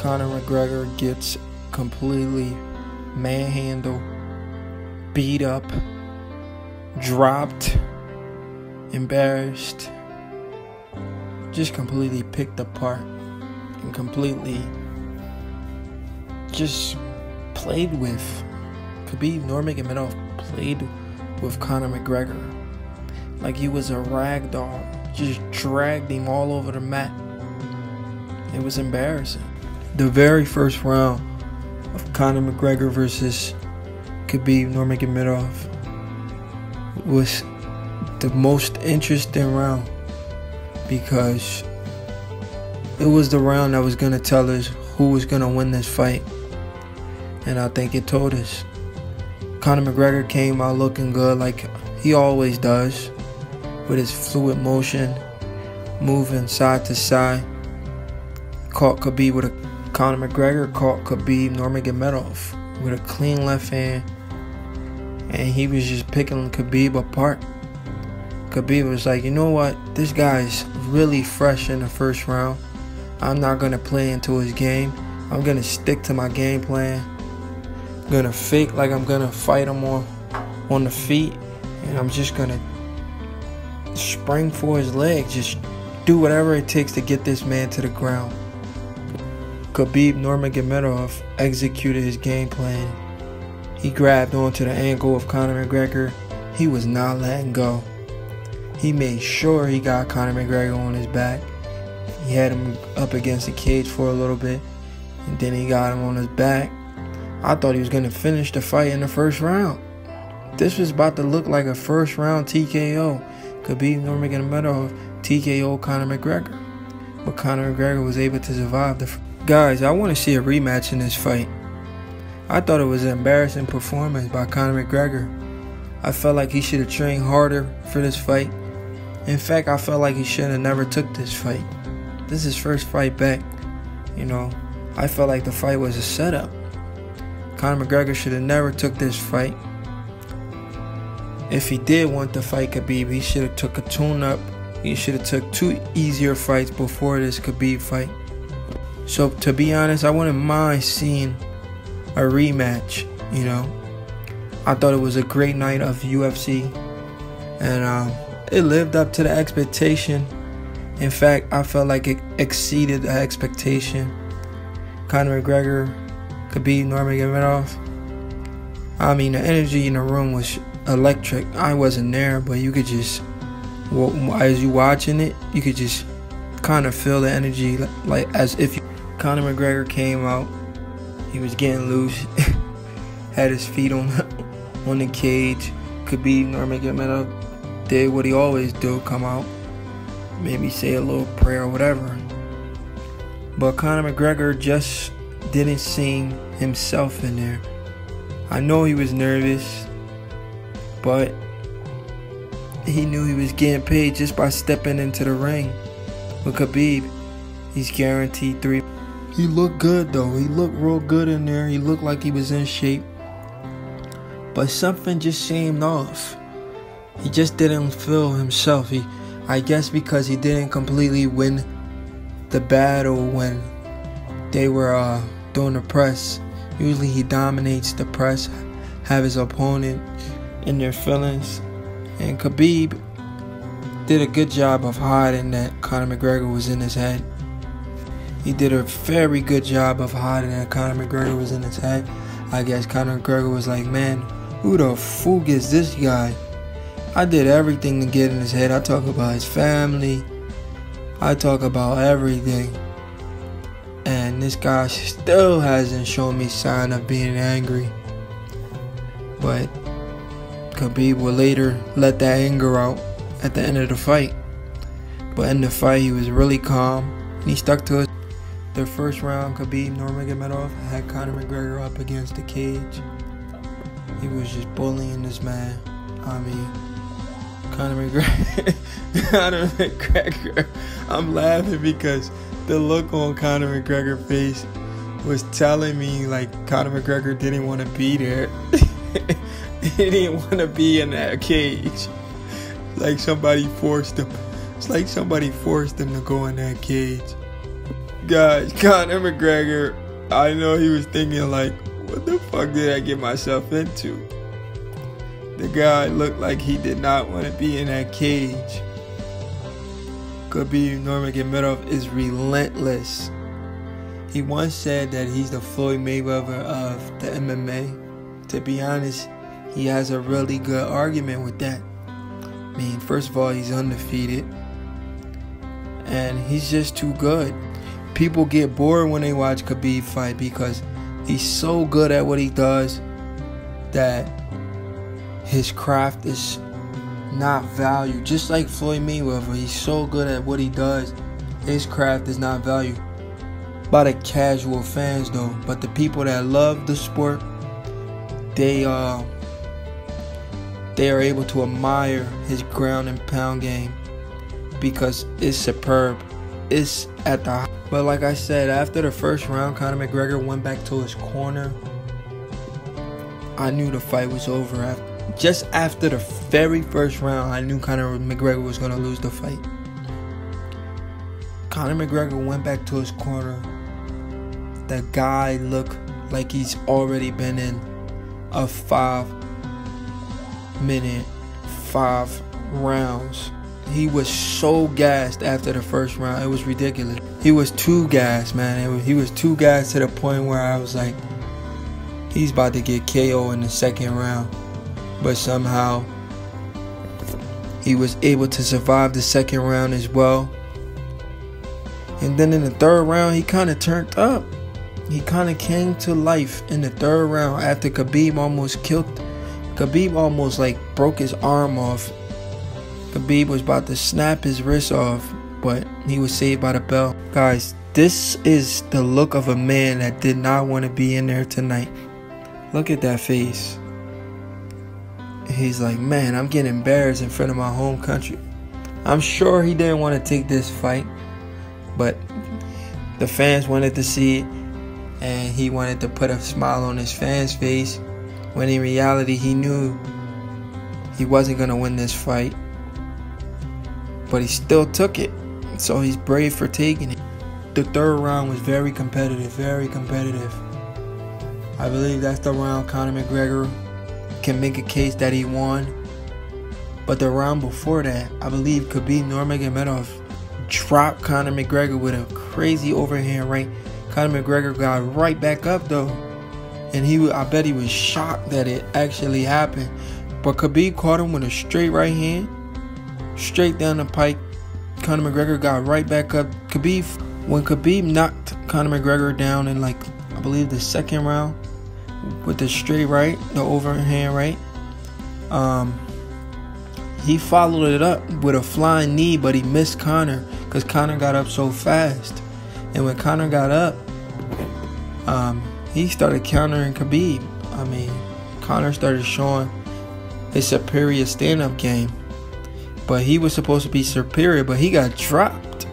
Conor McGregor gets completely manhandled, beat up, dropped, embarrassed, just completely picked apart, and completely just played with. Khabib Nurmagomedov played with Conor McGregor like he was a rag doll, just dragged him all over the mat. It was embarrassing. The very first round of Conor McGregor versus Khabib Nurmagomedov was the most interesting round because it was the round that was going to tell us who was going to win this fight. And I think it told us. Conor McGregor came out looking good like he always does, with his fluid motion, moving side to side. Conor McGregor caught Khabib Nurmagomedov with a clean left hand, and he was just picking Khabib apart. Khabib was like, you know what, this guy's really fresh in the first round. I'm not going to play into his game. I'm going to stick to my game plan. I'm going to fake like I'm going to fight him on the feet, and I'm just going to spring for his leg. Just do whatever it takes to get this man to the ground. Khabib Nurmagomedov executed his game plan. He grabbed onto the ankle of Conor McGregor. He was not letting go. He made sure he got Conor McGregor on his back. He had him up against the cage for a little bit, and then he got him on his back. I thought he was going to finish the fight in the first round. This was about to look like a first round TKO. Khabib Nurmagomedov TKO Conor McGregor. But Conor McGregor was able to survive the Guys, I want to see a rematch in this fight. I thought it was an embarrassing performance by Conor McGregor. I felt like he should have trained harder for this fight. In fact, I felt like he should have never took this fight. This is his first fight back. You know, I felt like the fight was a setup. Conor McGregor should have never took this fight. If he did want to fight Khabib, he should have took a tune-up. He should have took 2 easier fights before this Khabib fight. So, to be honest, I wouldn't mind seeing a rematch, you know. I thought it was a great night of UFC, and it lived up to the expectation. In fact, I felt like it exceeded the expectation. Conor McGregor, Khabib Nurmagomedov. I mean, the energy in the room was electric. I wasn't there, but you could just, as you watching it, you could just kind of feel the energy, like as if Conor McGregor came out. He was getting loose, had his feet on the cage. Khabib Nurmagomedov did what he always do, come out, maybe say a little prayer or whatever. But Conor McGregor just didn't seem himself in there. I know he was nervous, but he knew he was getting paid just by stepping into the ring. With Khabib, he's guaranteed 3. He looked good though. He looked real good in there. He looked like he was in shape. But something just seemed off. He just didn't feel himself. I guess because he didn't completely win the battle when they were doing the press. Usually he dominates the press, have his opponent in their feelings. And Khabib did a good job of hiding that Conor McGregor was in his head. He did a very good job of hiding that Conor McGregor was in his head. I guess Conor McGregor was like, man, who the fool is this guy? I did everything to get in his head. I talk about his family. I talk about everything. And this guy still hasn't shown me sign of being angry. But Khabib will later let that anger out at the end of the fight. But in the fight, he was really calm. And he stuck to it. The first round, Khabib Nurmagomedov had Conor McGregor up against the cage. He was just bullying this man. I mean, Conor McGregor. I'm laughing because the look on Conor McGregor's face was telling me like Conor McGregor didn't want to be there. He didn't want to be in that cage. Like somebody forced him. It's like somebody forced him to go in that cage. Guys, Conor McGregor, I know he was thinking like, what the fuck did I get myself into? The guy looked like he did not want to be in that cage. Khabib Nurmagomedov is relentless. He once said that he's the Floyd Mayweather of the MMA. To be honest, he has a really good argument with that. I mean, first of all, he's undefeated. And he's just too good. People get bored when they watch Khabib fight because he's so good at what he does that his craft is not valued. Just like Floyd Mayweather, he's so good at what he does, his craft is not valued by the casual fans though. But the people that love the sport, they are able to admire his ground and pound game because it's superb. It's at the. But like I said, after the first round, Conor McGregor went back to his corner. I knew the fight was over. Just after the very first round, I knew Conor McGregor was going to lose the fight. Conor McGregor went back to his corner. The guy looked like he's already been in a 5-minute, 5 rounds. He was so gassed after the first round. It was ridiculous. He was too gassed, man. He was too gassed to the point where I was like, he's about to get KO in the second round. But somehow, he was able to survive the second round as well. And then in the third round, he kind of turned up. He kind of came to life in the third round after Khabib almost killed. Khabib almost like broke his arm off. Khabib was about to snap his wrist off, but he was saved by the bell. Guys, this is the look of a man that did not want to be in there tonight. Look at that face. He's like, man, I'm getting embarrassed in front of my home country. I'm sure he didn't want to take this fight, but the fans wanted to see it, and he wanted to put a smile on his fans' face, when in reality he knew he wasn't going to win this fight. But he still took it, so he's brave for taking it. The third round was very competitive, very competitive. I believe that's the round Conor McGregor can make a case that he won. But the round before that, I believe Khabib Nurmagomedov dropped Conor McGregor with a crazy overhand right. Conor McGregor got right back up though, and I bet he was shocked that it actually happened. But Khabib caught him with a straight right hand, straight down the pike. Conor McGregor got right back up. When Khabib knocked Conor McGregor down in like, I believe the second round with the straight right, the overhand right, he followed it up with a flying knee, but he missed Conor because Conor got up so fast. And when Conor got up, he started countering Khabib. I mean, Conor started showing his superior stand-up game. But he was supposed to be superior, but he got dropped.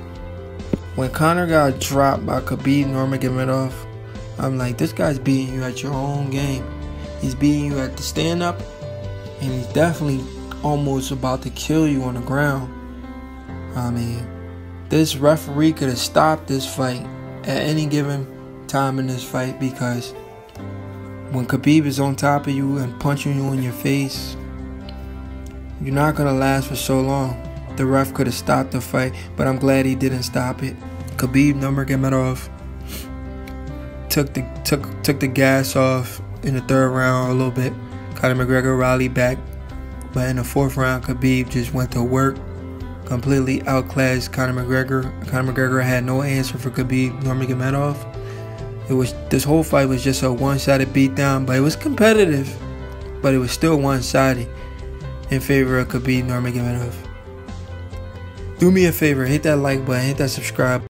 When Conor got dropped by Khabib Nurmagomedov, I'm like, this guy's beating you at your own game. He's beating you at the stand-up, and he's definitely almost about to kill you on the ground. I mean, this referee could have stopped this fight at any given time in this fight, because when Khabib is on top of you and punching you in your face, you're not going to last for so long. The ref could have stopped the fight, but I'm glad he didn't stop it. Khabib Nurmagomedov took the gas off in the third round a little bit. Conor McGregor rallied back, but in the fourth round, Khabib just went to work, completely outclassed Conor McGregor. Conor McGregor had no answer for Khabib Nurmagomedov. This whole fight was just a one-sided beatdown, but it was competitive, but it was still one-sided in favor of Khabib Nurmagomedov. Do me a favor, hit that like button, hit that subscribe